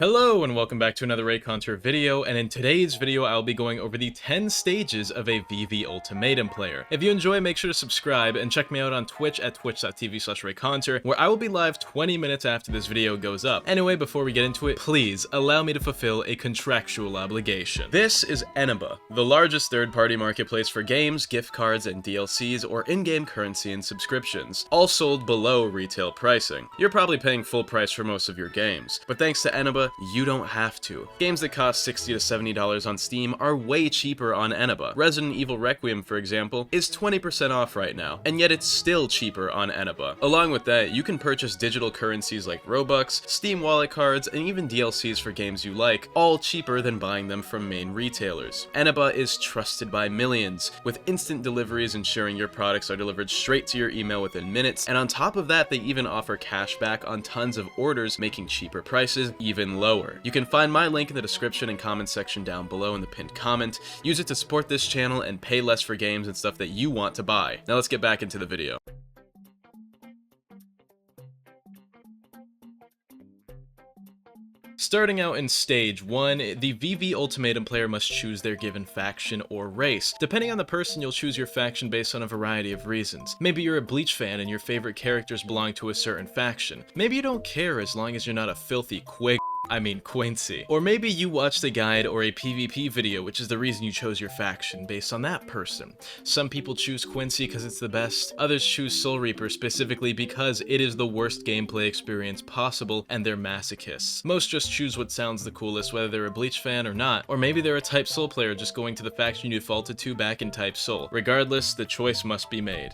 Hello and welcome back to another Reaconteur video, and in today's video I'll be going over the 10 stages of a VV Ultimatum player. If you enjoy, make sure to subscribe and check me out on Twitch at twitch.tv/Reaconteur, where I will be live 20 minutes after this video goes up. Anyway, before we get into it, please allow me to fulfill a contractual obligation. This is Eneba, the largest third-party marketplace for games, gift cards, and DLCs or in-game currency and subscriptions, all sold below retail pricing. You're probably paying full price for most of your games, but thanks to Eneba, you don't have to. Games that cost $60 to $70 on Steam are way cheaper on Eneba. Resident Evil Requiem, for example, is 20% off right now, and yet it's still cheaper on Eneba. Along with that, you can purchase digital currencies like Robux, Steam wallet cards, and even DLCs for games you like, all cheaper than buying them from main retailers. Eneba is trusted by millions, with instant deliveries ensuring your products are delivered straight to your email within minutes, and on top of that, they even offer cash back on tons of orders, making cheaper prices even lower. You can find my link in the description and comment section down below in the pinned comment. Use it to support this channel and pay less for games and stuff that you want to buy. Now let's get back into the video. Starting out in Stage 1, the VV Ultimatum player must choose their given faction or race. Depending on the person, you'll choose your faction based on a variety of reasons. Maybe you're a Bleach fan and your favorite characters belong to a certain faction. Maybe you don't care as long as you're not a filthy Quincy. Or maybe you watched a guide or a PvP video, which is the reason you chose your faction based on that person. Some people choose Quincy because it's the best, others choose Soul Reaper specifically because it is the worst gameplay experience possible and they're masochists. Most just choose what sounds the coolest, whether they're a Bleach fan or not, or maybe they're a Type Soul player just going to the faction you defaulted to back in Type Soul. Regardless, the choice must be made.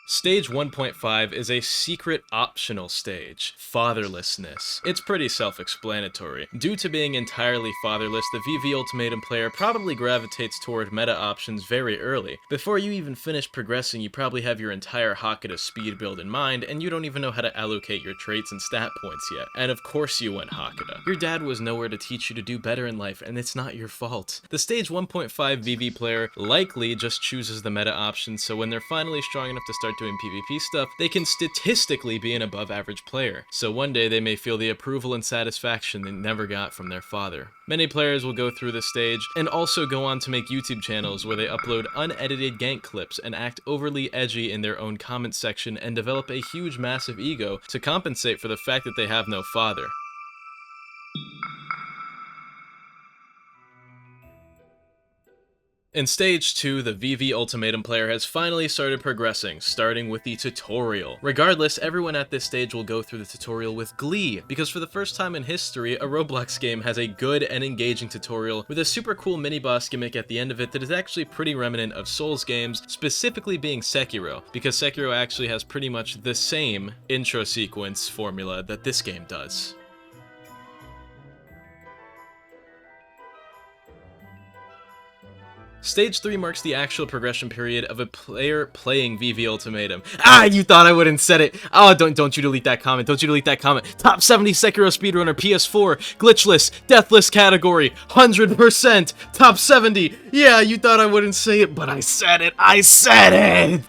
Stage 1.5 is a secret optional stage, fatherlessness. It's pretty self-explanatory. Due to being entirely fatherless, the VV Ultimatum player probably gravitates toward meta options very early. Before you even finish progressing, you probably have your entire Hakata speed build in mind, and you don't even know how to allocate your traits and stat points yet. And of course you went Hakata. Your dad was nowhere to teach you to do better in life, and it's not your fault. The Stage 1.5 VV player likely just chooses the meta option, so when they're finally strong enough to start doing PvP stuff, they can statistically be an above average player. So one day they may feel the approval and satisfaction they never got from their father. Many players will go through this stage and also go on to make YouTube channels where they upload unedited gank clips and act overly edgy in their own comment section and develop a huge massive ego to compensate for the fact that they have no father. In Stage 2, the VV Ultimatum player has finally started progressing, starting with the tutorial. Regardless, everyone at this stage will go through the tutorial with glee, because for the first time in history, a Roblox game has a good and engaging tutorial with a super cool mini-boss gimmick at the end of it that is actually pretty remnant of Souls games, specifically being Sekiro, because Sekiro actually has pretty much the same intro sequence formula that this game does. Stage 3 marks the actual progression period of a player playing VV Ultimatum. Ah, you thought I wouldn't said it. Oh, don't you delete that comment. Don't you delete that comment. Top 70 Sekiro speedrunner PS4, glitchless, deathless category, 100%, top 70. Yeah, you thought I wouldn't say it, but I said it. I said it.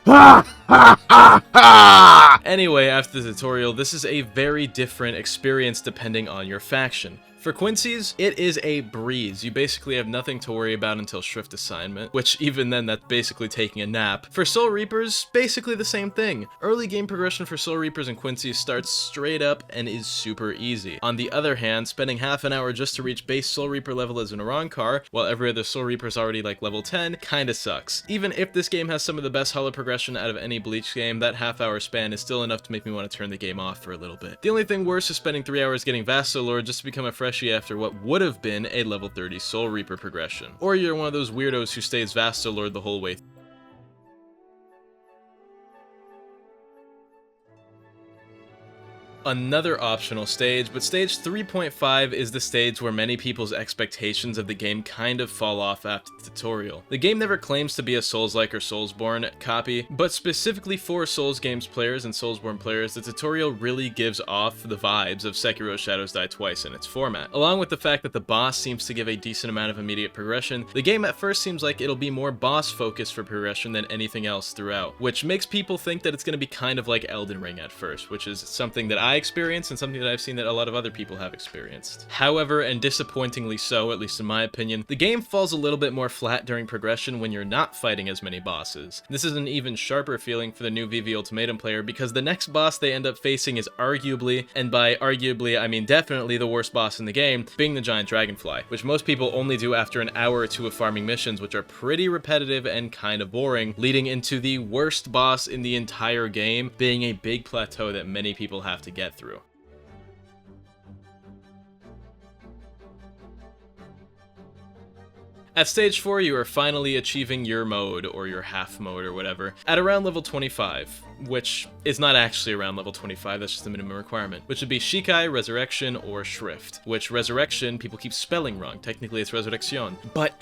Anyway, after the tutorial, this is a very different experience depending on your faction. For Quincy's, it is a breeze. You basically have nothing to worry about until Shrift Assignment, which even then that's basically taking a nap. For Soul Reapers, basically the same thing. Early game progression for Soul Reapers and Quincy's starts straight up and is super easy. On the other hand, spending half an hour just to reach base Soul Reaper level as an Arankar, while every other Soul Reaper is already like level 10, kinda sucks. Even if this game has some of the best hollow progression out of any Bleach game, that half-hour span is still enough to make me want to turn the game off for a little bit. The only thing worse is spending 3 hours getting Vasto Lord just to become a freshie after what would have been a level 30 Soul Reaper progression. Or you're one of those weirdos who stays Vasto Lord the whole way through. another optional stage, but stage 3.5 is the stage where many people's expectations of the game kind of fall off after the tutorial. The game never claims to be a Souls-like or Soulsborne copy, but specifically for Souls games players and Soulsborne players, the tutorial really gives off the vibes of Sekiro Shadows Die Twice in its format. Along with the fact that the boss seems to give a decent amount of immediate progression, the game at first seems like it'll be more boss focused for progression than anything else throughout, which makes people think that it's going to be kind of like Elden Ring at first, which is something that I experienced and something that I've seen that a lot of other people have experienced. However, and disappointingly so, at least in my opinion, the game falls a little bit more flat during progression when you're not fighting as many bosses. This is an even sharper feeling for the new VV Ultimatum player because the next boss they end up facing is arguably, and by arguably I mean definitely, the worst boss in the game, being the giant dragonfly, which most people only do after an hour or two of farming missions, which are pretty repetitive and kind of boring, leading into the worst boss in the entire game being a big plateau that many people have to get through. At stage 4, you are finally achieving your mode, or your half mode, or whatever, at around level 25, which is not actually around level 25, that's just the minimum requirement, which would be Shikai, Resurrection, or Shrift, which Resurrection people keep spelling wrong. Technically it's Resurrection, but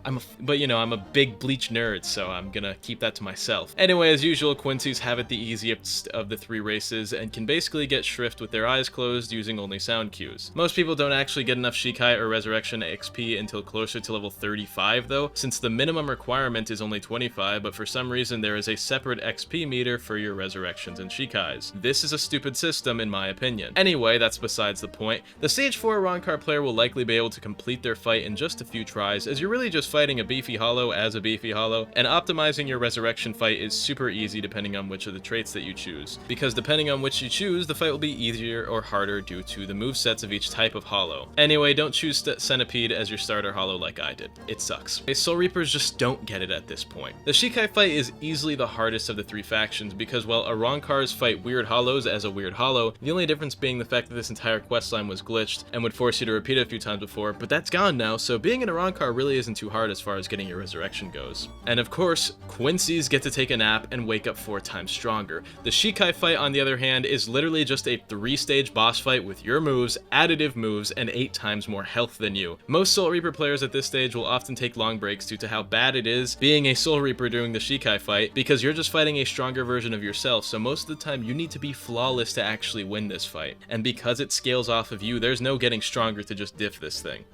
I'm a big Bleach nerd, so I'm gonna keep that to myself. Anyway, as usual, Quincy's have it the easiest of the three races and can basically get Shrift with their eyes closed using only sound cues. Most people don't actually get enough Shikai or Resurrection XP until closer to level 35 though, since the minimum requirement is only 25, but for some reason there is a separate XP meter for your Resurrections and Shikais. This is a stupid system in my opinion. Anyway, that's besides the point. The stage 4 Reaconteur player will likely be able to complete their fight in just a few tries, as you're really just fighting a beefy hollow as a beefy hollow, and optimizing your Resurrection fight is super easy depending on which of the traits that you choose, because depending on which you choose, the fight will be easier or harder due to the movesets of each type of hollow. Anyway, don't choose Centipede as your starter hollow like I did. It sucks. Soul Reapers just don't get it at this point. The Shikai fight is easily the hardest of the three factions because while Reaconteurs fight weird hollows as a weird hollow, the only difference being the fact that this entire questline was glitched and would force you to repeat it a few times before, but that's gone now, so being an Reaconteur really isn't too hard as far as getting your Resurrection goes. And of course, Quincy's get to take a nap and wake up 4 times stronger. The Shikai fight, on the other hand, is literally just a 3-stage boss fight with your moves, additive moves, and 8 times more health than you. Most Soul Reaper players at this stage will often take long breaks due to how bad it is being a Soul Reaper during the Shikai fight, because you're just fighting a stronger version of yourself, so most of the time you need to be flawless to actually win this fight. And because it scales off of you, there's no getting stronger to just diff this thing.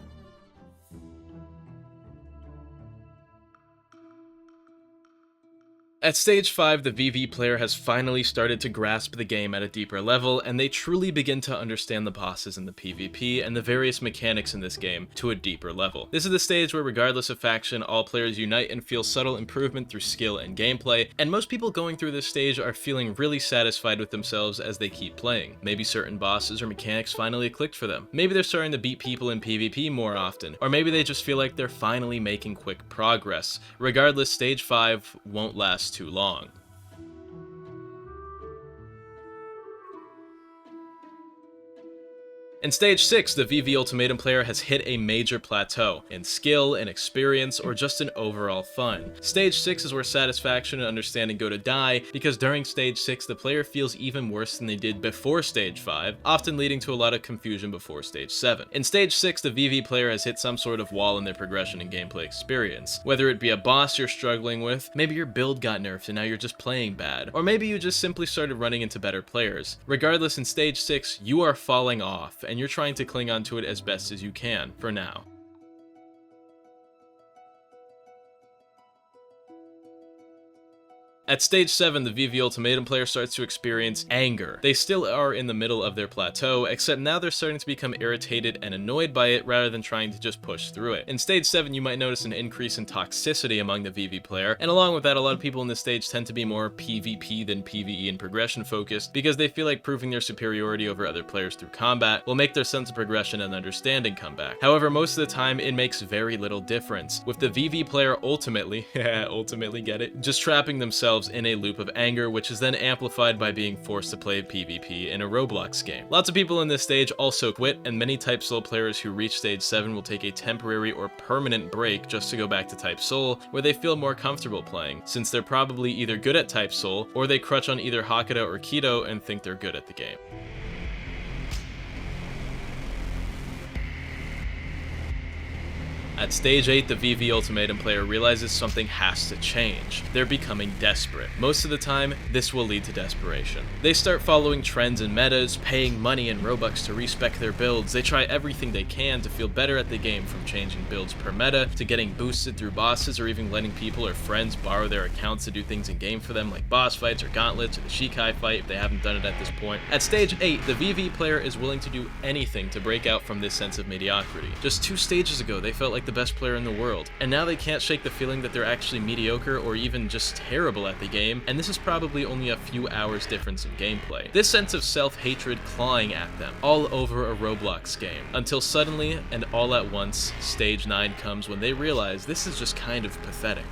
At stage 5, the VV player has finally started to grasp the game at a deeper level, and they truly begin to understand the bosses in the PvP and the various mechanics in this game to a deeper level. This is the stage where, regardless of faction, all players unite and feel subtle improvement through skill and gameplay, and most people going through this stage are feeling really satisfied with themselves as they keep playing. Maybe certain bosses or mechanics finally clicked for them. Maybe they're starting to beat people in PvP more often, or maybe they just feel like they're finally making quick progress. Regardless, stage 5 won't last too long. In stage 6, the VV Ultimatum player has hit a major plateau in skill, in experience, or just in overall fun. Stage 6 is where satisfaction and understanding go to die, because during stage 6 the player feels even worse than they did before stage 5, often leading to a lot of confusion before stage 7. In stage 6, the VV player has hit some sort of wall in their progression and gameplay experience. Whether it be a boss you're struggling with, maybe your build got nerfed and now you're just playing bad, or maybe you just simply started running into better players. Regardless, in stage 6, you are falling off, and you're trying to cling on to it as best as you can, for now. At stage 7, the VV Ultimatum player starts to experience anger. They still are in the middle of their plateau, except now they're starting to become irritated and annoyed by it rather than trying to just push through it. In stage 7, you might notice an increase in toxicity among the VV player, and along with that, a lot of people in this stage tend to be more PvP than PvE and progression focused, because they feel like proving their superiority over other players through combat will make their sense of progression and understanding come back. However, most of the time, it makes very little difference, with the VV player ultimately, ultimately get it, just trapping themselves in a loop of anger, which is then amplified by being forced to play PvP in a Roblox game. Lots of people in this stage also quit, and many Type Soul players who reach stage 7 will take a temporary or permanent break just to go back to Type Soul, where they feel more comfortable playing, since they're probably either good at Type Soul, or they crutch on either Hakuda or Kido and think they're good at the game. At stage 8, the VV Ultimatum player realizes something has to change. They're becoming desperate. Most of the time, this will lead to desperation. They start following trends and metas, paying money and Robux to respec their builds. They try everything they can to feel better at the game, from changing builds per meta, to getting boosted through bosses, or even letting people or friends borrow their accounts to do things in game for them, like boss fights or gauntlets or the Shikai fight if they haven't done it at this point. At stage 8, the VV player is willing to do anything to break out from this sense of mediocrity. Just 2 stages ago, they felt like the best player in the world, and now they can't shake the feeling that they're actually mediocre or even just terrible at the game, and this is probably only a few hours difference in gameplay. This sense of self-hatred clawing at them, all over a Roblox game, until suddenly and all at once, stage 9 comes when they realize this is just kind of pathetic.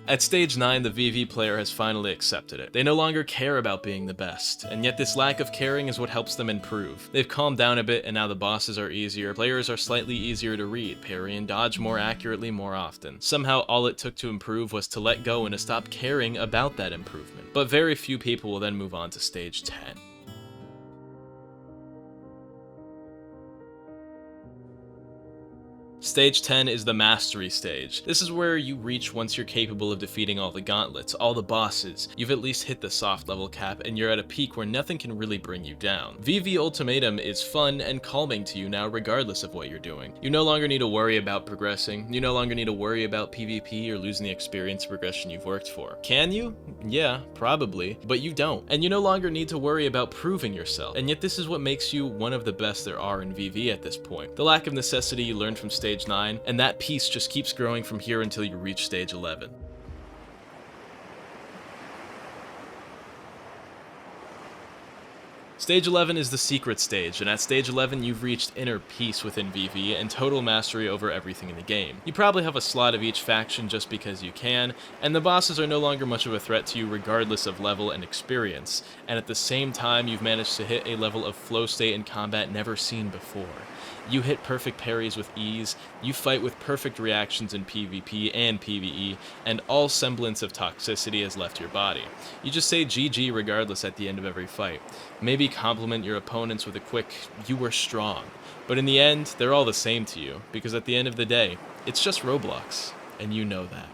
At stage 9, the VV player has finally accepted it. They no longer care about being the best, and yet this lack of caring is what helps them improve. They've calmed down a bit, and now the bosses are easier, players are slightly easier to read, parry and dodge more accurately more often. Somehow all it took to improve was to let go and to stop caring about that improvement. But very few people will then move on to stage 10. Stage 10 is the mastery stage. This is where you reach once you're capable of defeating all the gauntlets, all the bosses. You've at least hit the soft level cap, and you're at a peak where nothing can really bring you down. VV Ultimatum is fun and calming to you now regardless of what you're doing. You no longer need to worry about progressing. You no longer need to worry about PvP or losing the experience progression you've worked for. Can you? Yeah, probably, but you don't. And you no longer need to worry about proving yourself. And yet this is what makes you one of the best there are in VV at this point. The lack of necessity you learned from stage 9, and that piece just keeps growing from here until you reach stage 11. Stage 11 is the secret stage, and at stage 11 you've reached inner peace within VV and total mastery over everything in the game. You probably have a slot of each faction just because you can, and the bosses are no longer much of a threat to you regardless of level and experience, and at the same time you've managed to hit a level of flow state in combat never seen before. You hit perfect parries with ease, you fight with perfect reactions in PvP and PvE, and all semblance of toxicity has left your body. You just say GG regardless at the end of every fight. Maybe compliment your opponents with a quick, "you were strong," but in the end, they're all the same to you, because at the end of the day, it's just Roblox, and you know that.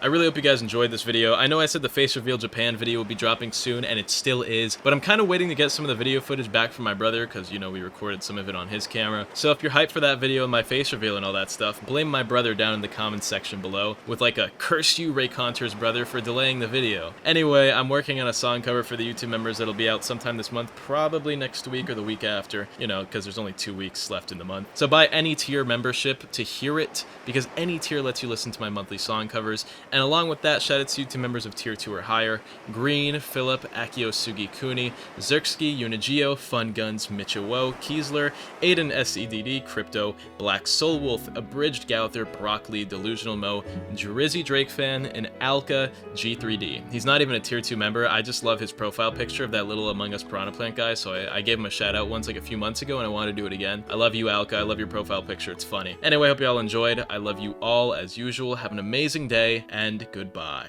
I really hope you guys enjoyed this video. I know I said the Face Reveal Japan video will be dropping soon, and it still is, but I'm kind of waiting to get some of the video footage back from my brother, because, you know, we recorded some of it on his camera. So if you're hyped for that video and my face reveal and all that stuff, blame my brother down in the comments section below, with like a "curse you, Reaconteur's brother, for delaying the video." Anyway, I'm working on a song cover for the YouTube members that'll be out sometime this month, probably next week or the week after, you know, because there's only 2 weeks left in the month. So buy any tier membership to hear it, because any tier lets you listen to my monthly song covers. And along with that, shout out to you to members of tier 2 or higher: Green, Philip, Akio Sugi Kuni, Zerksky, Unigio, Fun Guns, Michiwo, Kiesler, Aiden SEDD, Crypto, Black Soul Wolf, Abridged Gauther, Broccoli, Delusional Mo, Drizzy Drake Fan, and Alka G3D. He's not even a tier 2 member. I just love his profile picture of that little Among Us Piranha Plant guy, so I gave him a shout out once like a few months ago, and I want to do it again. I love you, Alka. I love your profile picture. It's funny. Anyway, I hope you all enjoyed. I love you all as usual. Have an amazing day, and goodbye.